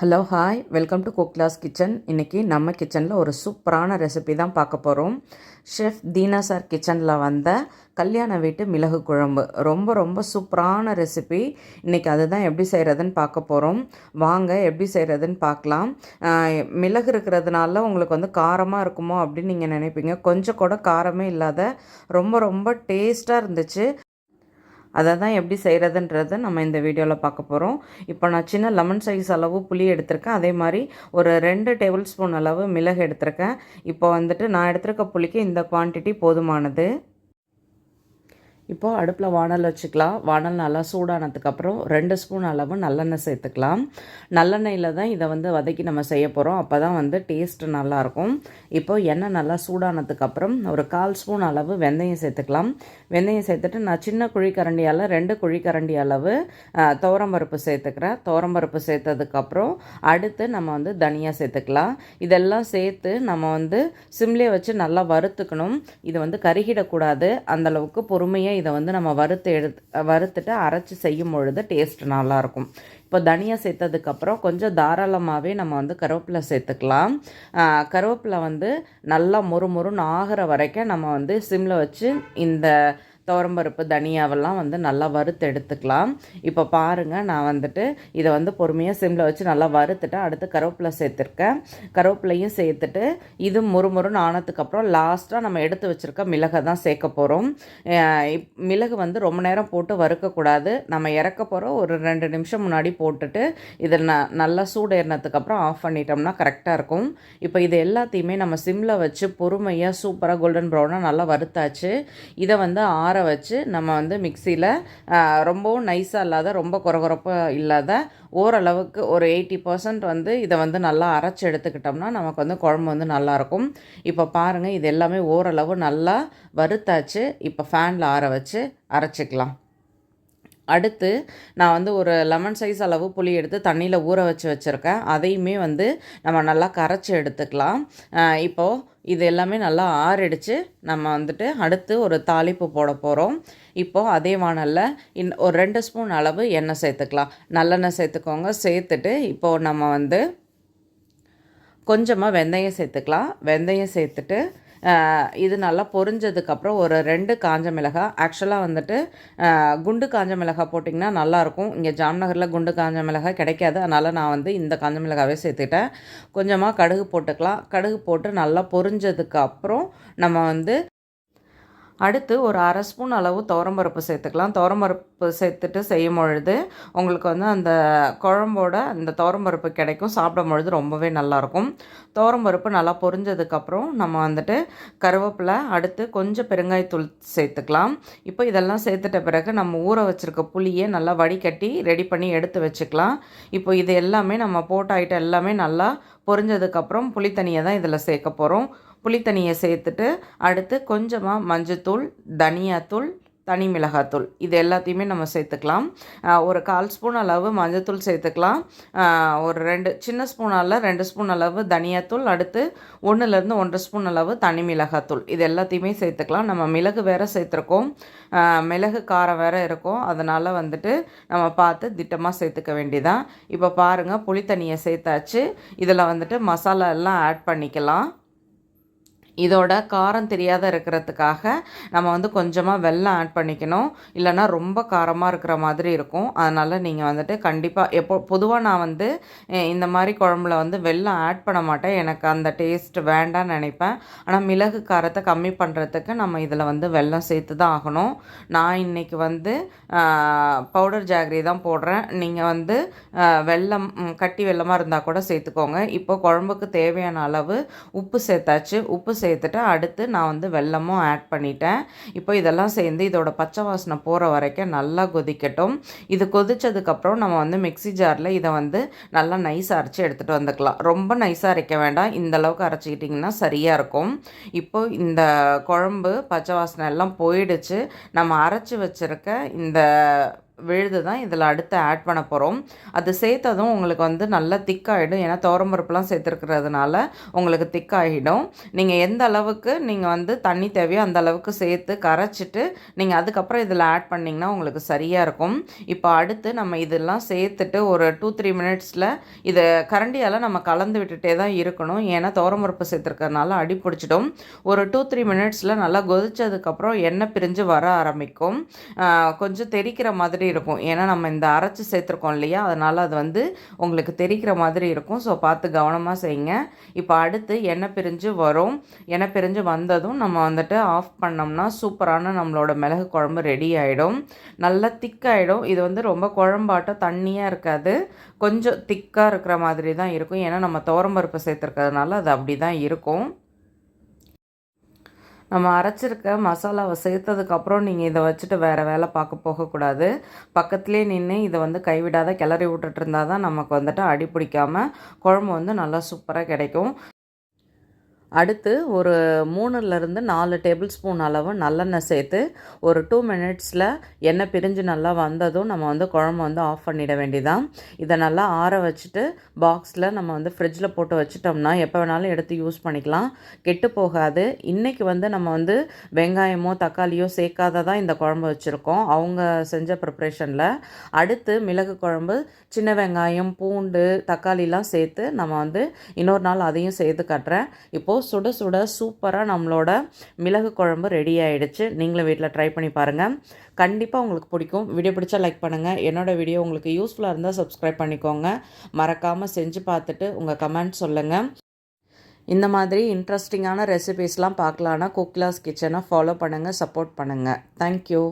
Hello hi welcome to cook class kitchen. இன்றைக்கி நம்ம கிச்சனில் ஒரு சூப்பரான ரெசிபி தான் பார்க்க போகிறோம். ஷெஃப் தீனா சார் கிச்சனில் வந்த கல்யாண வீட்டு மிளகு குழம்பு ரொம்ப ரொம்ப சூப்பரான ரெசிபி. இன்றைக்கி அதுதான் எப்படி செய்கிறதுன்னு பார்க்க போகிறோம். வாங்க எப்படி செய்கிறதுன்னு பார்க்கலாம். மிளகு இருக்கிறதுனால உங்களுக்கு வந்து காரமாக இருக்குமோ அப்படின்னு நீங்கள் நினைப்பீங்க. கொஞ்சம் கூட காரமே இல்லாத ரொம்ப ரொம்ப டேஸ்ட்டாக இருந்துச்சு. அதை தான் எப்படி செய்கிறதுன்றதை நம்ம இந்த வீடியோவில் பார்க்க போகிறோம். இப்போ நான் சின்ன லெமன் சைஸ் அளவு புளி எடுத்திருக்கேன். அதே மாதிரி ஒரு 2 டேபிள் ஸ்பூன் அளவு மிளகு எடுத்திருக்கேன். இப்போ வந்துட்டு நான் எடுத்திருக்க புளிக்கு இந்த குவான்டிட்டி போதுமானது. இப்போது அடுப்பில் வானல் வச்சுக்கலாம். வானல் நல்லா சூடானதுக்கப்புறம் 2 ஸ்பூன் அளவு நல்லெண்ணெய் சேர்த்துக்கலாம். நல்லெண்ணெயில் தான் இதை வந்து வதக்கி நம்ம செய்ய போகிறோம். அப்போ தான் வந்து டேஸ்ட்டு நல்லாயிருக்கும். இப்போது எண்ணெய் நல்லா சூடானதுக்கப்புறம் ஒரு 1/4 ஸ்பூன் அளவு வெந்தயம் சேர்த்துக்கலாம். வெந்தயம் சேர்த்துட்டு நான் சின்ன குழிக்கரண்டியால் 2 குழிக்கரண்டி அளவு துவரம்பருப்பு சேர்த்துக்கிறேன். துவரம்பருப்பு சேர்த்ததுக்கப்புறம் அடுத்து நம்ம வந்து தனியாக சேர்த்துக்கலாம். இதெல்லாம் சேர்த்து நம்ம வந்து சிம்லேயே வச்சு நல்லா வறுத்துக்கணும். இது வந்து கருகிடக்கூடாது. அந்தளவுக்கு பொறுமையாக இதை வந்து நம்ம வறுத்துட்டு அரைச்சி செய்யும் பொழுது டேஸ்ட் நல்லாயிருக்கும். இப்போ தனியாக சேர்த்ததுக்கப்புறம் கொஞ்சம் தாராளமாகவே நம்ம வந்து கருவேப்பிலை சேர்த்துக்கலாம். கருவேப்பிலை வந்து நல்லா மொறுமொறுன்னு ஆகிற வரைக்கும் நம்ம வந்து சிம்மில் வச்சு இந்த துவரம்பருப்பு தனியாவெல்லாம் வந்து நல்லா வறுத்து எடுத்துக்கலாம். இப்போ பாருங்கள், நான் வந்துட்டு இதை வந்து பொறுமையாக சிம்மில் வச்சு நல்லா வறுத்துட்டு அடுத்து கருவேப்பிலை சேர்த்துருக்கேன். கருவேப்பிலையும் சேர்த்துட்டு இது முறுமுறுன்னு ஆனதுக்கப்புறம் லாஸ்ட்டாக நம்ம எடுத்து வச்சுருக்க மிளகை தான் சேர்க்க போகிறோம். மிளகு வந்து ரொம்ப நேரம் போட்டு வறுக்கக்கூடாது. நம்ம இறக்க போகிறோம் ஒரு 2 நிமிஷம் முன்னாடி போட்டுட்டு இதை நல்லா சூடு ஏறினதுக்கப்புறம் ஆஃப் பண்ணிட்டோம்னா கரெக்டாக இருக்கும். இப்போ இது எல்லாத்தையுமே நம்ம சிம்மில் வச்சு பொறுமையாக சூப்பராக கோல்டன் ப்ரௌனாக நல்லா வறுத்தாச்சு. இதை வந்து ஆற வச்சு நம்ம வந்து மிக்சியில் ரொம்பவும் நைஸாக இல்லாத ரொம்ப குறகுறப்பாக இல்லாத ஓரளவுக்கு ஒரு 80% வந்து இதை வந்து நல்லா அரைச்சி எடுத்துக்கிட்டோம்னா நமக்கு வந்து குழம்பு வந்து நல்லாயிருக்கும். இப்போ பாருங்கள், இது எல்லாமே ஓரளவு நல்லா வறுத்தாச்சு. இப்போ ஃபேனில் ஆற வச்சு அரைச்சிக்கலாம். அடுத்து நான் வந்து ஒரு லெமன் சைஸ் அளவு புளி எடுத்து தண்ணியில் ஊற வச்சுருக்கேன். அதையுமே வந்து நம்ம நல்லா கரைச்சி எடுத்துக்கலாம். இப்போது இது எல்லாமே நல்லா ஆறிடுச்சு. நம்ம வந்துட்டு அடுத்து ஒரு தாளிப்பு போட போகிறோம். இப்போது அதே வானலில் ஒரு 2 ஸ்பூன் அளவு எண்ணெய் சேர்த்துக்கலாம். நல்லெண்ணெய் சேர்த்துக்கோங்க. சேர்த்துட்டு இப்போது நம்ம வந்து கொஞ்சமாக வெந்தயம் சேர்த்துக்கலாம். வெந்தயம் சேர்த்துட்டு இது நல்லா பொரிஞ்சதுக்கப்புறம் ஒரு 2 காஞ்ச மிளகாய், ஆக்சுவலாக வந்துட்டு குண்டு காஞ்ச மிளகாய் போட்டிங்கன்னா நல்லாயிருக்கும். இங்கே ஜாம்நகரில் குண்டு காஞ்ச மிளகாய் கிடைக்காது. அதனால் நான் வந்து இந்த காஞ்ச மிளகாவே சேர்த்துட்டேன். கொஞ்சமாக கடுகு போட்டுக்கலாம். கடுகு போட்டு நல்லா பொரிஞ்சதுக்கப்புறம் நம்ம வந்து அடுத்து ஒரு 1/2 ஸ்பூன் அளவு துவரம்பருப்பு சேர்த்துக்கலாம். துவரம்பருப்பு சேர்த்துட்டு செய்யும் பொழுது உங்களுக்கு வந்து அந்த குழம்போட அந்த துவரம்பருப்பு கிடைக்கும். சாப்பிடும் பொழுது ரொம்பவே நல்லாயிருக்கும். துவரம்பருப்பு நல்லா பொரிஞ்சதுக்கப்புறம் நம்ம வந்துட்டு கருவேப்பிலை, அடுத்து கொஞ்சம் பெருங்காயத்தூள் சேர்த்துக்கலாம். இப்போ இதெல்லாம் சேர்த்துட்ட பிறகு நம்ம ஊற வச்சுருக்க புளியை நல்லா வடிகட்டி ரெடி பண்ணி எடுத்து வச்சுக்கலாம். இப்போ இது எல்லாமே நம்ம போட்ட ஐட்டம் எல்லாமே நல்லா பொரிஞ்சதுக்கப்புறம் புளித்தண்ணியை தான் இதில் சேர்க்க போகிறோம். புளித்தண்ணியை சேர்த்துட்டு அடுத்து கொஞ்சமாக மஞ்சத்தூள், தனியாத்தூள், தனி மிளகாத்தூள் இது எல்லாத்தையுமே நம்ம சேர்த்துக்கலாம். ஒரு 1/4 ஸ்பூன் அளவு மஞ்சத்தூள் சேர்த்துக்கலாம். ஒரு 2 சின்ன ஸ்பூனால் 2 ஸ்பூன் அளவு தனியாத்தூள், அடுத்து 1லேருந்து 1.5 ஸ்பூன் அளவு தனி மிளகாத்தூள் இது எல்லாத்தையுமே சேர்த்துக்கலாம். நம்ம மிளகு வேறு சேர்த்துருக்கோம். மிளகு காரம் வேறு இருக்கும். அதனால் வந்துட்டு நம்ம பார்த்து திட்டமாக சேர்த்துக்க வேண்டியதான். இப்போ பாருங்கள், புளித்தண்ணியை சேர்த்தாச்சு. இதில் வந்துட்டு மசாலா எல்லாம் ஆட் பண்ணிக்கலாம். இதோட காரம் தெரியாத இருக்கிறதுக்காக நம்ம வந்து கொஞ்சமாக வெல்லம் ஆட் பண்ணிக்கணும். இல்லைனா ரொம்ப காரமாக இருக்கிற மாதிரி இருக்கும். அதனால் நீங்கள் வந்துட்டு கண்டிப்பாக பொதுவாக நான் வந்து இந்த மாதிரி குழம்புல வந்து வெல்லம் ஆட் பண்ண மாட்டேன். எனக்கு அந்த டேஸ்ட் வேண்டான்னு நினைப்பேன். ஆனால் மிளகு காரத்தை கம்மி பண்ணுறதுக்கு நம்ம இதில் வந்து வெல்லம் சேர்த்து தான் ஆகணும். நான் இன்றைக்கி வந்து பவுடர் ஜாகரி தான் போடுறேன். நீங்கள் வந்து வெல்லம் கட்டி வெல்லமாக இருந்தால் கூட சேர்த்துக்கோங்க. இப்போ குழம்புக்கு தேவையான அளவு உப்பு சேர்த்தாச்சு. உப்பு சேர்த்துட்டு அடுத்து நான் வந்து வெல்லமும் ஆட் பண்ணிட்டேன். இப்போ இதெல்லாம் சேர்ந்து இதோட பச்சை வாசனை போகிற வரைக்கும் நல்லா கொதிக்கட்டும். இது கொதித்ததுக்கப்புறம் நம்ம வந்து மிக்ஸி ஜாரில் இதை வந்து நல்லா நைஸாக அரைச்சி எடுத்துகிட்டு வந்துக்கலாம். ரொம்ப நைஸாக அரைக்க வேண்டாம். இந்த அளவுக்கு அரைச்சிக்கிட்டிங்கன்னா சரியாக இருக்கும். இப்போ இந்த குழம்பு பச்சை வாசனை எல்லாம் போயிடுச்சு. நம்ம அரைச்சி வச்சுருக்க இந்த விழுது தான் இதில் அடுத்து ஆட் பண்ண போகிறோம். அது சேர்த்ததும் உங்களுக்கு வந்து நல்லா திக்காகிடும். ஏன்னா துவரம்பருப்புலாம் சேர்த்துருக்கிறதுனால உங்களுக்கு திக்காகிடும். நீங்கள் எந்த அளவுக்கு நீங்கள் வந்து தண்ணி தேவையோ அந்த அளவுக்கு சேர்த்து கரைச்சிட்டு நீங்கள் அதுக்கப்புறம் இதில் ஆட் பண்ணிங்கன்னா உங்களுக்கு சரியாக இருக்கும். இப்போ அடுத்து நம்ம இதெல்லாம் சேர்த்துட்டு ஒரு 2-3 மினிட்ஸில் இதை கரண்டியால் நம்ம கலந்து விட்டுட்டே தான் இருக்கணும். ஏன்னா துவரம்பருப்பு சேர்த்துருக்கறனால அடி பிடிச்சிடும். ஒரு 2-3 மினிட்ஸில் நல்லா கொதிச்சதுக்கப்புறம் எண்ணெய் பிரிஞ்சு வர ஆரம்பிக்கும். கொஞ்சம் தெறிக்கிற மாதிரி இருக்கும். ஏன்னா நம்ம இந்த அரைச்சி சேர்த்துருக்கோம் இல்லையா, அதனால் அது வந்து உங்களுக்கு தெறிக்கிற மாதிரி இருக்கும். ஸோ பார்த்து கவனமாக செய்யுங்க. இப்போ அடுத்து எண்ணெய் பிரிஞ்சு வரும். எண்ணெய் பிரிஞ்சு வந்ததும் நம்ம வந்துட்டு ஆஃப் பண்ணோம்னா சூப்பரான நம்மளோட மிளகு குழம்பு ரெடி ஆகிடும். நல்லா திக்காகிடும். இது வந்து ரொம்ப குழம்பாட்டம் தண்ணியாக இருக்காது, கொஞ்சம் திக்காக இருக்கிற மாதிரி தான் இருக்கும். ஏன்னா நம்ம துவரம்பருப்பு சேர்த்துருக்கிறதுனால அது அப்படி தான் இருக்கும். நம்ம அரைச்சிருக்க மசாலாவை சேர்த்ததுக்கப்புறம் நீங்கள் இதை வச்சுட்டு வேறு வேலை பார்க்க போகக்கூடாது. பக்கத்துலேயே நின்று இதை வந்து கைவிடாத கிளறி விட்டுட்டு இருந்தால் தான் நமக்கு வந்துட்டு அடி பிடிக்காமல் குழம்பு வந்து நல்லா சூப்பராக கிடைக்கும். அடுத்து ஒரு 3-4 டேபிள் ஸ்பூன் அளவு நல்லெண்ணெய் சேர்த்து ஒரு 2 மினிட்ஸில் எண்ணெய் பிரிஞ்சு நல்லா வந்ததும் நம்ம வந்து குழம்பு வந்து ஆஃப் பண்ணிட வேண்டியதான். இதை நல்லா ஆற வச்சுட்டு பாக்ஸில் நம்ம வந்து ஃப்ரிட்ஜில் போட்டு வச்சிட்டோம்னா எப்போ வேணாலும் எடுத்து யூஸ் பண்ணிக்கலாம், கெட்டு போகாது. இன்றைக்கி வந்து நம்ம வந்து வெங்காயமோ தக்காளியோ சேர்க்காததான் இந்த குழம்பு வச்சுருக்கோம் அவங்க செஞ்ச ப்ரிப்ரேஷனில். அடுத்து மிளகு குழம்பு சின்ன வெங்காயம் பூண்டு தக்காளிலாம் சேர்த்து நம்ம வந்து இன்னொரு நாள் அதையும் சேர்த்து காட்டுறேன். இப்போது சுட சுட சூப்பராக நம்மளோட மிளகு குழம்பு ரெடி ஆகிடுச்சு. நீங்களும் வீட்டில் ட்ரை பண்ணி பாருங்கள், கண்டிப்பாக உங்களுக்கு பிடிக்கும். வீடியோ பிடிச்சா லைக் பண்ணுங்கள். என்னோடய வீடியோ உங்களுக்கு யூஸ்ஃபுல்லாக இருந்தால் சப்ஸ்கிரைப் பண்ணிக்கோங்க. மறக்காமல் செஞ்சு பார்த்துட்டு உங்கள் கமெண்ட் சொல்லுங்கள். இந்த மாதிரி இன்ட்ரெஸ்டிங்கான ரெசிபீஸ்லாம் பார்க்கலான்னா குக் கிளாஸ் கிச்சனை ஃபாலோ பண்ணுங்கள், சப்போர்ட் பண்ணுங்கள். தேங்க்யூ.